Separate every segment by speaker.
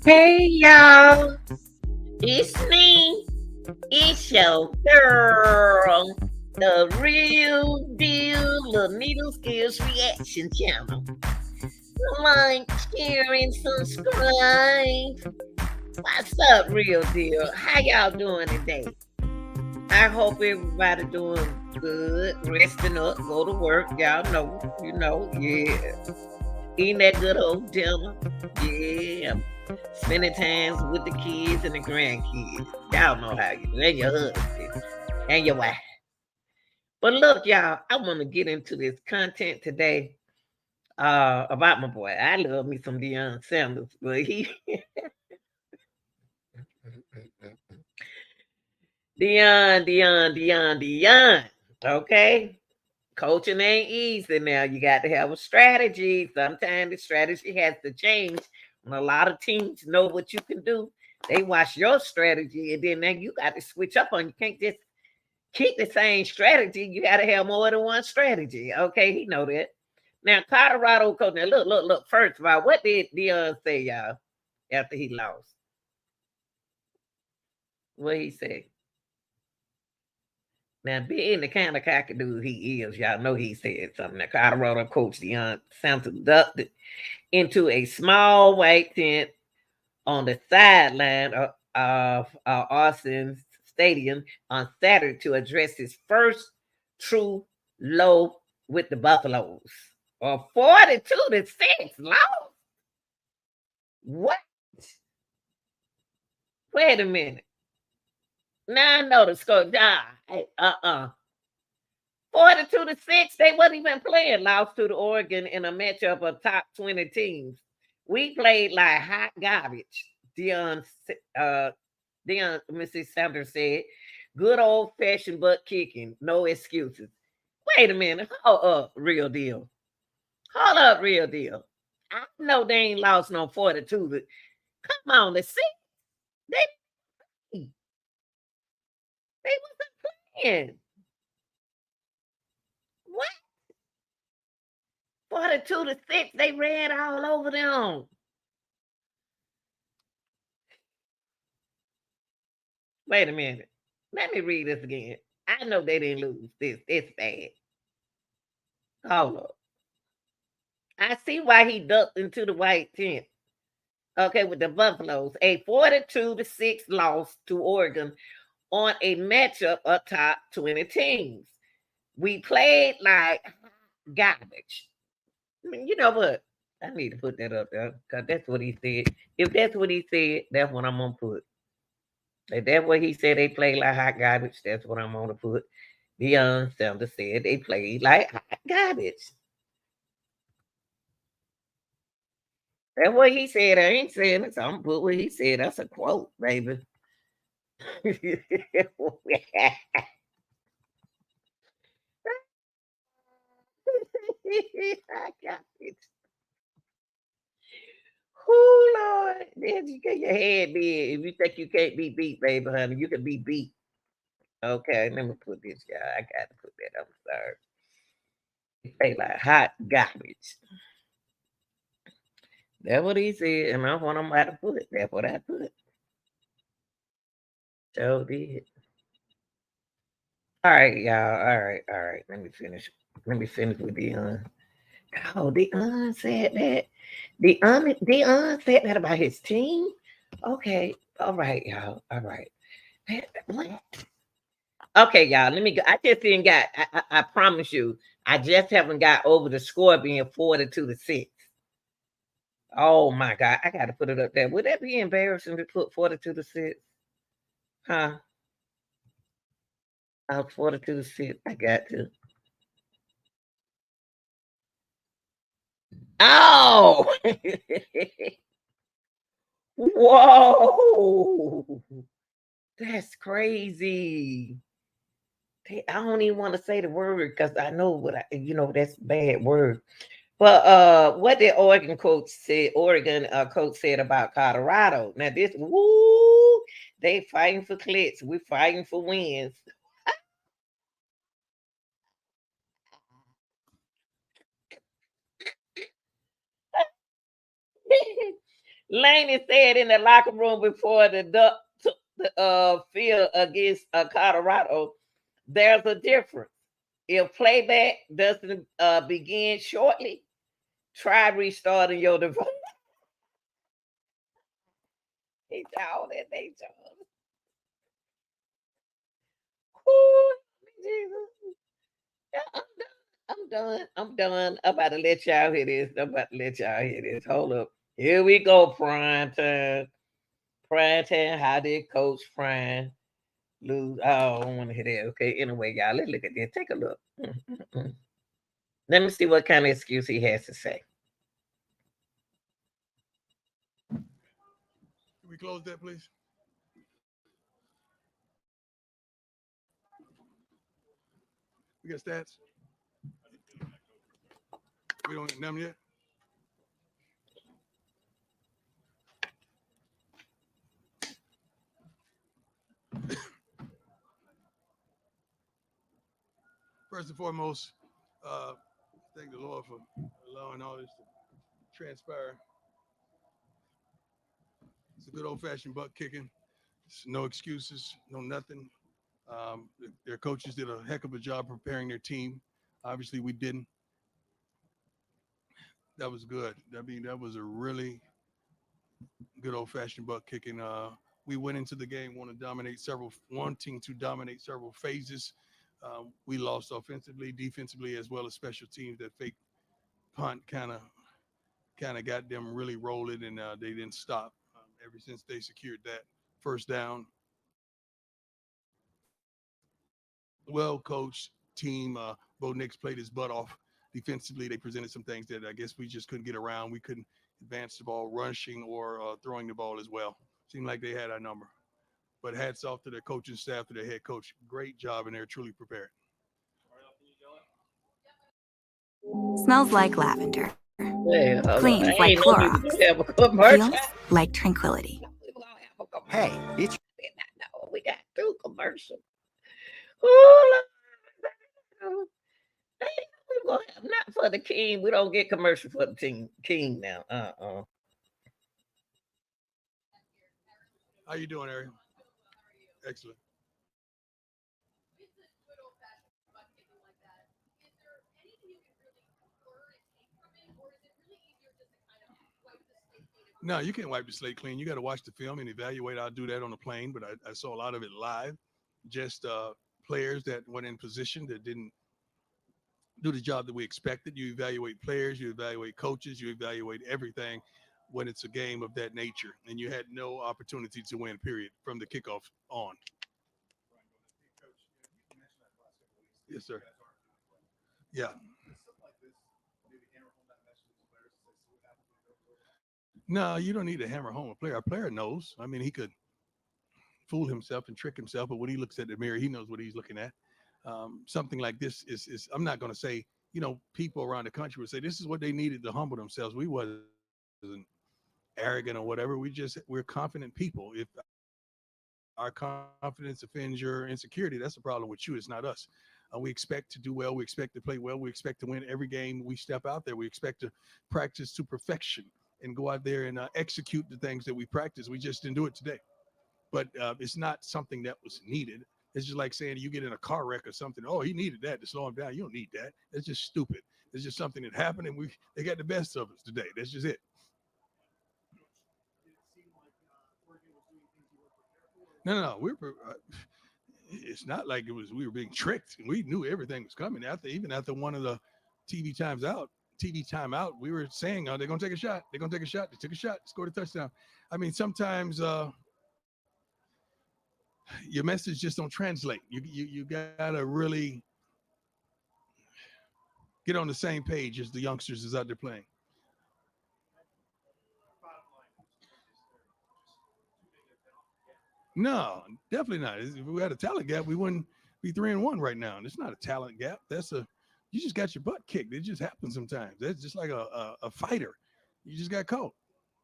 Speaker 1: Hey y'all, it's me. It's your girl, the real deal, the Needle Skills Reaction Channel. Like, share, and subscribe. What's up, real deal? How y'all doing today? I hope everybody doing good, resting up, go to work. Y'all know, yeah. Eating that good old dinner, yeah. Spending times with the kids and the grandkids. Y'all know how you do. And your husband and your wife. But look, y'all, I want to get into this content today about my boy. I love me some Deion Sanders, but he Deion. Okay. Coaching ain't easy now. You got to have a strategy. Sometimes the strategy has to change. When a lot of teams know what you can do, they watch your strategy, and then now you got to switch up on. You can't just keep the same strategy. You got to have more than one strategy. Okay, he know that. Now Colorado coach. Now look. First of all, what did Deion say, y'all, after he lost? What he said? Now, being the kind of cockadoo he is, y'all know he said something. Now, Colorado coach Deion Sanders conducted into a small white tent on the sideline of Austin Stadium on Saturday to address his first true low with the Buffaloes. Or 42-6 loss. What? Wait a minute. Now I know the score. Nah, 42-6. They wasn't even playing. Lost to the Oregon in a matchup of top 20 teams. We played like hot garbage. Uh, Mrs. Sanders said, good old fashioned butt kicking. No excuses. Wait a minute. Hold up, real deal. Hold up, real deal. I know they ain't lost no 42, but come on, the six. They, they wasn't playing. What? 42-6. They ran all over them. Wait a minute. Let me read this again. I know they didn't lose. It's bad. Hold up. I see why he ducked into the white tent. Okay, with the Buffaloes. A 42-6 loss to Oregon on a matchup of top 20 teams. We played like garbage. I mean, you know what? I need to put that up there because that's what he said. If that's what he said, that's what I'm gonna put. If that's what he said, they played like hot garbage. That's what I'm gonna put. Deion Sanders said they played like hot garbage. That's what he said. I ain't saying it. So I'm gonna put what he said. That's a quote, baby. I got it. Oh Lord, then you get your head big. If you think you can't be beat, baby, honey, you can be beat. Okay, let me put this, y'all. I got to put that. I'm sorry. It play like hot garbage. That's what he said, and that's what I'm about to put. That's what I put. So did. All right, y'all. All right. Let me finish. Let me finish with Dion. Oh, Dion said that. Dion said that about his team. Okay. All right, y'all. All right. What? Okay, y'all. Let me go. I just didn't got. I promise you, I just haven't got over the score being 42-6. Oh my God, I got to put it up there. Would that be embarrassing to put 42-6? Huh? I was 42-6. I got to. Oh, whoa! That's crazy. I don't even want to say the word because I know what that's bad word. But what did Oregon coach said about Colorado? Now this woo, they fighting for clicks. We're fighting for wins. Laney said in the locker room before the Duck took the field against Colorado, there's a difference. If playback doesn't begin shortly, try restarting your device. They told it. They told it. Ooh, Jesus. Yeah, I'm done. I'm done. I'm about to let y'all hear this. I'm about to let y'all hear this. Hold up. Here we go, prime time. Prime time. How did Coach Prime lose? Oh, I don't want to hear that. Okay. Anyway, y'all, let's look at this. Take a look. Let me see what kind of excuse he has to say.
Speaker 2: Can we close that, please? We got stats. We don't none yet. First and foremost, thank the Lord for allowing all this to transpire. It's a good old fashioned butt kicking. It's no excuses, no nothing. Their coaches did a heck of a job preparing their team. Obviously, we didn't. That was good. I mean, that was a really good old fashioned butt kicking. We went into the game wanting to dominate several phases. We lost offensively, defensively, as well as special teams. That fake punt kind of got them really rolling, and they didn't stop. Ever since they secured that first down, well coached team. Bo Nix played his butt off defensively. They presented some things that I guess we just couldn't get around. We couldn't advance the ball rushing or throwing the ball as well. Seemed like they had our number. But hats off to their coaching staff, to their head coach. Great job, and they're truly prepared.
Speaker 3: Smells like lavender.
Speaker 1: Hey, hold on. I
Speaker 3: Cleans like
Speaker 1: ain't know we was
Speaker 3: Clorox.
Speaker 1: gonna have a commercial.
Speaker 3: Feels like tranquility.
Speaker 1: We were gonna have a
Speaker 4: Hey,
Speaker 1: commercial.
Speaker 4: it's
Speaker 1: I did not know we got two commercials. Oh, Lord. Hey, we gonna have not for the king. We don't get commercial for the king now.
Speaker 2: How you doing, Ariel? Excellent. No, you can't wipe the slate clean. You got to watch the film and evaluate. I'll do that on the plane, but I saw a lot of it live. Just players that went in position that didn't do the job that we expected. You evaluate players, you evaluate coaches, you evaluate everything when it's a game of that nature. And you had no opportunity to win, period, from the kickoff on. Yes, sir. Yeah. No, you don't need to hammer home a player. A player knows. I mean, he could fool himself and trick himself, but when he looks at the mirror, he knows what he's looking at. Something like this is I'm not going to say, people around the country would say this is what they needed to humble themselves. We wasn't arrogant or whatever. We're confident people. If our confidence offends your insecurity, that's a problem with you. It's not us. We expect to do well. We expect to play well. We expect to win every game we step out there. We expect to practice to perfection and go out there and execute the things that we practice. We just didn't do it today. But it's not something that was needed. It's just like saying you get in a car wreck or something. Oh, he needed that to slow him down. You don't need that. That's just stupid. It's just something that happened, and they got the best of us today. That's just it. No. It's not like we were being tricked. We knew everything was coming. Even after one of the TV timeout, we were saying, "Oh, they're gonna take a shot. They're gonna take a shot. They took a shot, scored a touchdown." I mean, sometimes your message just don't translate. You gotta really get on the same page as the youngsters is out there playing. No, definitely not. If we had a talent gap, we wouldn't be 3-1 right now. And it's not a talent gap. You just got your butt kicked. It just happens sometimes. That's just like a fighter. You just got caught.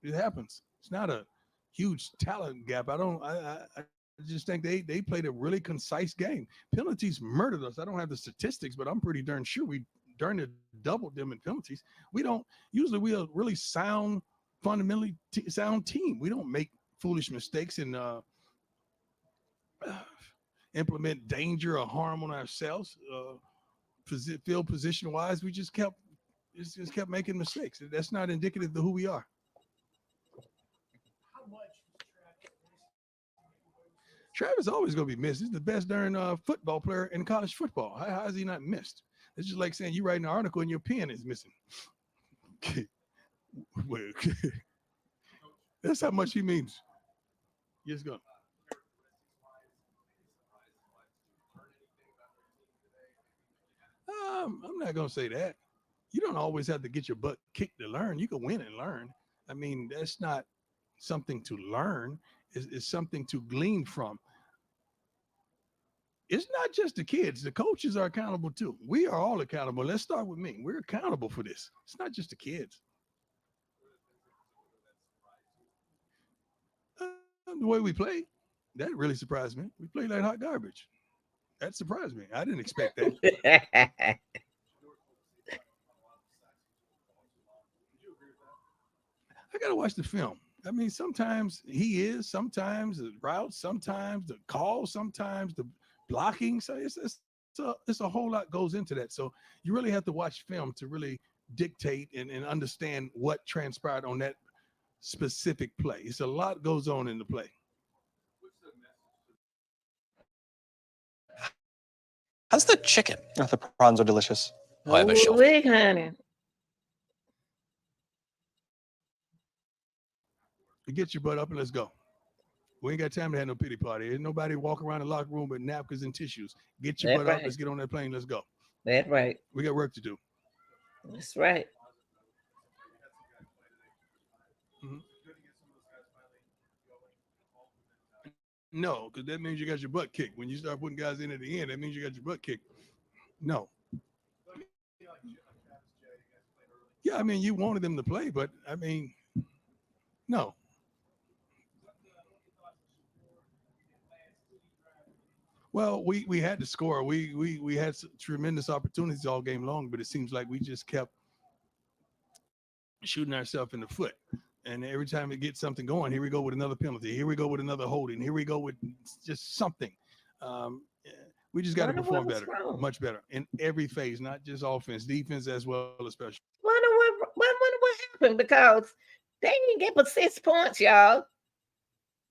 Speaker 2: It happens. It's not a huge talent gap. I just think they played a really concise game. Penalties murdered us. I don't have the statistics, but I'm pretty darn sure we darn near doubled them in penalties. We don't usually we are really sound fundamentally sound team. We don't make foolish mistakes and implement danger or harm on ourselves. Field position wise, we just kept making mistakes. That's not indicative of who we are. Travis always gonna be missed. He's the best darn football player in college football. How is he not missed? It's just like saying you write an article and your pen is missing. Well, that's how much he means. Yes, go. I'm not gonna say that. You don't always have to get your butt kicked to learn. You can win and learn. I mean, that's not something to learn. It's something to glean from. It's not just the kids. The coaches are accountable too. We are all accountable. Let's start with me. We're accountable for this. It's not just the kids. The way we play, that really surprised me. We played like hot garbage. That surprised me. I didn't expect that. I gotta watch the film. I mean, sometimes he is, sometimes the routes, sometimes the call, sometimes the blocking. So it's a whole lot goes into that. So you really have to watch film to really dictate and understand what transpired on that specific play. It's a lot goes on in the play.
Speaker 4: How's the chicken? Oh, the prawns are delicious.
Speaker 1: Oh, I have a shelf. Honey.
Speaker 2: You get your butt up and let's go. We ain't got time to have no pity party. There's nobody walk around the locker room with napkins and tissues. Get your butt up. Let's get on that plane. Let's go.
Speaker 1: That's right.
Speaker 2: We got work to do.
Speaker 1: That's right.
Speaker 2: Mm-hmm. No, because that means you got your butt kicked. When you start putting guys in at the end, that means you got your butt kicked. No. Yeah, I mean, you wanted them to play, but I mean, no. Well, we had to score. We had tremendous opportunities all game long, but it seems like we just kept shooting ourselves in the foot. And every time we get something going, here we go with another penalty. Here we go with another holding. Here we go with just something. We just got to perform better, much better in every phase, not just offense, defense as well as special.
Speaker 1: Wonder what happened, because they didn't get but 6 points, y'all.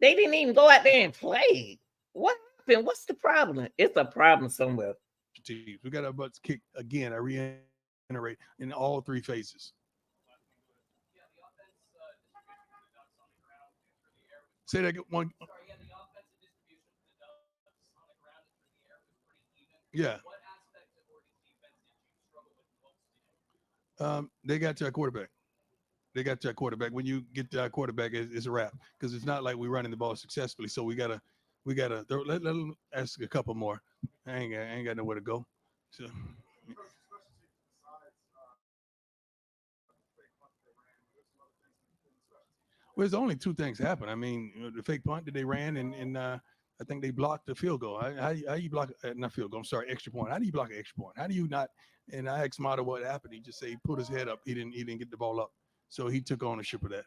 Speaker 1: They didn't even go out there and play. What happened? What's the problem? It's a problem somewhere.
Speaker 2: We got our butts kicked again. I reiterate in all three phases. Say that one. Yeah. They got to our quarterback. When you get to our quarterback, it's a wrap, because it's not like we're running the ball successfully. So we gotta let them ask a couple more. I ain't got nowhere to go. So. Well, there's only two things happen. I mean, the fake punt that they ran, and I think they blocked the field goal. How you block not field goal? I'm sorry, extra point. How do you block an extra point? How do you not? And I asked Mata what happened. He just said he put his head up. He didn't get the ball up, so he took ownership of that.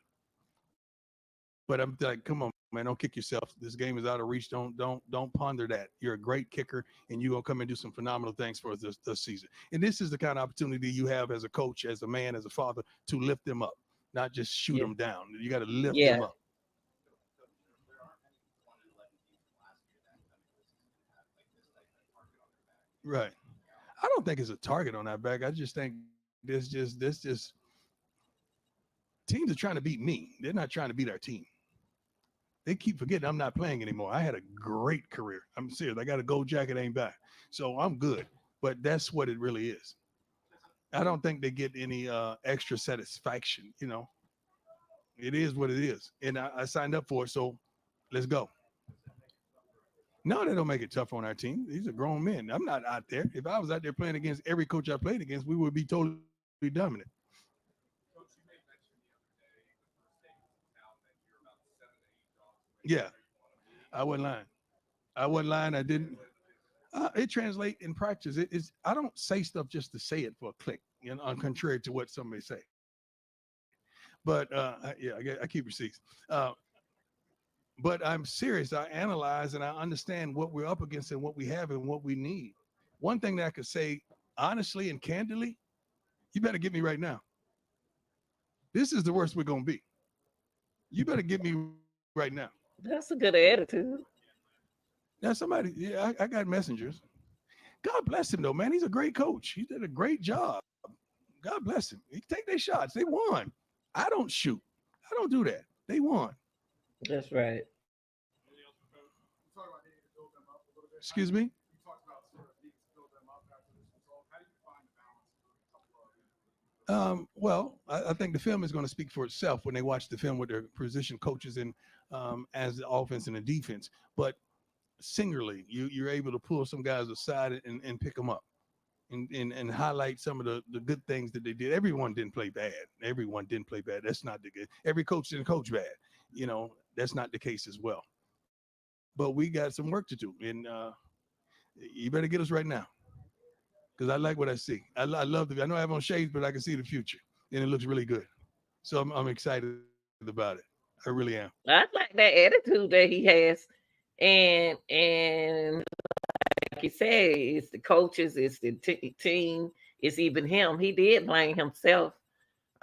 Speaker 2: But I'm like, come on, man, don't kick yourself. This game is out of reach. Don't ponder that. You're a great kicker, and you're gonna come and do some phenomenal things for us this season. And this is the kind of opportunity you have as a coach, as a man, as a father, to lift them up, not just shoot them down. You got to lift them up. Right. I don't think it's a target on our back. I just think this just teams are trying to beat me. They're not trying to beat our team. They keep forgetting I'm not playing anymore. I had a great career. I'm serious. I got a gold jacket, ain't back. So I'm good. But that's what it really is. I don't think they get any extra satisfaction, you know. It is what it is. And I signed up for it, so let's go. No, they don't make it tough on our team. These are grown men. I'm not out there. If I was out there playing against every coach I played against, we would be totally dominant. Yeah, I wasn't lying. I didn't. It translates in practice. I don't say stuff just to say it for a click, you know, contrary to what somebody say. But yeah, I keep receipts. But I'm serious. I analyze and I understand what we're up against and what we have and what we need. One thing that I could say honestly and candidly, you better get me right now. This is the worst we're gonna be. You better get me right now.
Speaker 1: That's a good attitude.
Speaker 2: Now somebody, yeah, I got messengers. God bless him though, man. He's a great coach. He did a great job. God bless him. He take their shots. They won. I don't shoot. I don't do that. They won.
Speaker 1: That's right.
Speaker 2: Excuse me. Well, I think the film is going to speak for itself when they watch the film with their position coaches and as the offense and the defense. But singularly, you're able to pull some guys aside and pick them up and highlight some of the good things that they did. Everyone didn't play bad. Everyone didn't play bad. That's not the good. Every coach didn't coach bad. You know, that's not the case as well. But we got some work to do, and you better get us right now. Because I like what I see. I love the. I know I have on shades, but I can see the future, and it looks really good. So I'm excited about it. I really am.
Speaker 1: I like that attitude that he has, and like you said, it's the coaches, it's the team, it's even him. He did blame himself.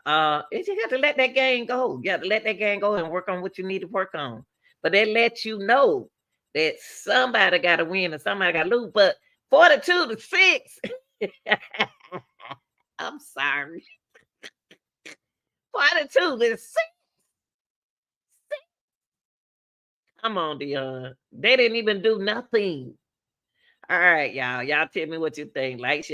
Speaker 1: You got to let that game go. You got to let that game go and work on what you need to work on. But they let you know that somebody got to win and somebody got to lose. But 42-6. I'm sorry. 42-6. Come on, Deion. They didn't even do nothing. All right, y'all. Y'all tell me what you think. Like, share.